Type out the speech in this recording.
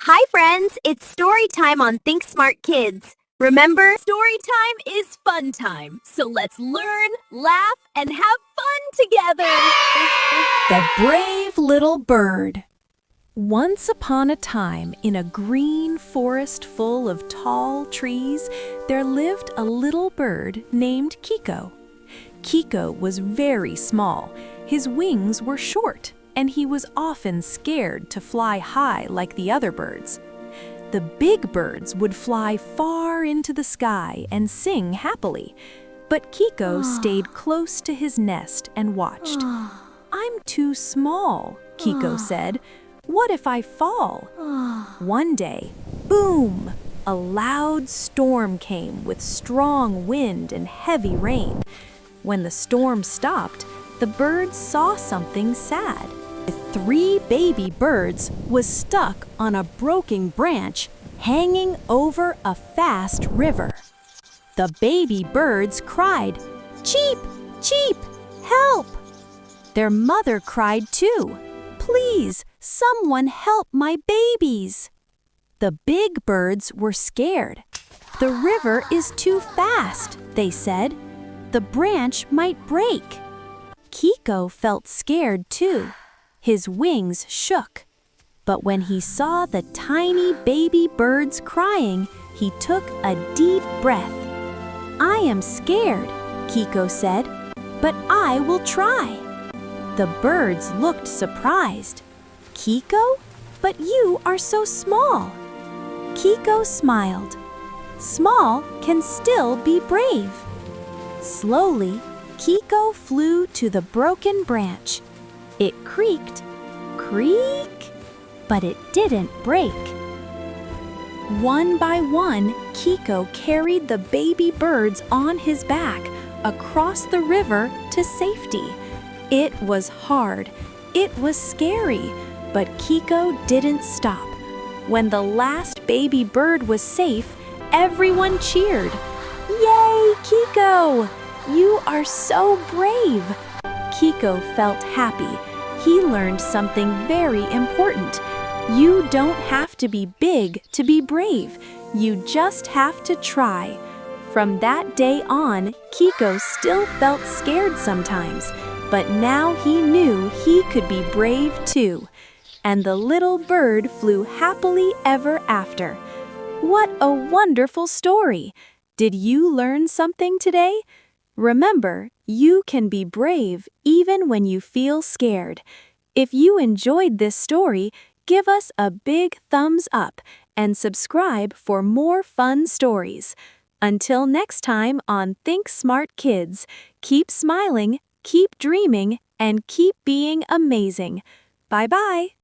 Hi friends, it's story time on ThinkSmartKids. Remember, story time is fun time, so let's learn, laugh, and have fun together. The Brave Little Bird. Once upon a time, in a green forest full of tall trees, there lived a little bird named Kiko. Kiko was very small. His wings were short, and he was often scared to fly high like the other birds. The big birds would fly far into the sky and sing happily, but Kiko stayed close to his nest and watched. "I'm too small," Kiko said. "What if I fall?" One day, boom! A loud storm came with strong wind and heavy rain. When the storm stopped, the birds saw something sad. The 3 baby birds was stuck on a broken branch hanging over a fast river. The baby birds cried, "Cheep, cheep, help!" Their mother cried too, "Please, someone help my babies!" The big birds were scared. "The river is too fast," they said. "The branch might break." Kiko felt scared too. His wings shook. But when he saw the tiny baby birds crying, he took a deep breath. "I am scared," Kiko said, "but I will try." The birds looked surprised. "Kiko? But you are so small." Kiko smiled. "Small can still be brave." Slowly, Kiko flew to the broken branch. It creaked, creak, but it didn't break. One by one, Kiko carried the baby birds on his back across the river to safety. It was hard, it was scary, but Kiko didn't stop. When the last baby bird was safe, everyone cheered. "Yay, Kiko! You are so brave!" Kiko felt happy. He learned something very important. You don't have to be big to be brave. You just have to try. From that day on, Kiko still felt scared sometimes, but now he knew he could be brave too. And the little bird flew happily ever after. What a wonderful story! Did you learn something today? Remember, you can be brave even when you feel scared. If you enjoyed this story, give us a big thumbs up and subscribe for more fun stories. Until next time on Think Smart Kids, keep smiling, keep dreaming, and keep being amazing. Bye-bye.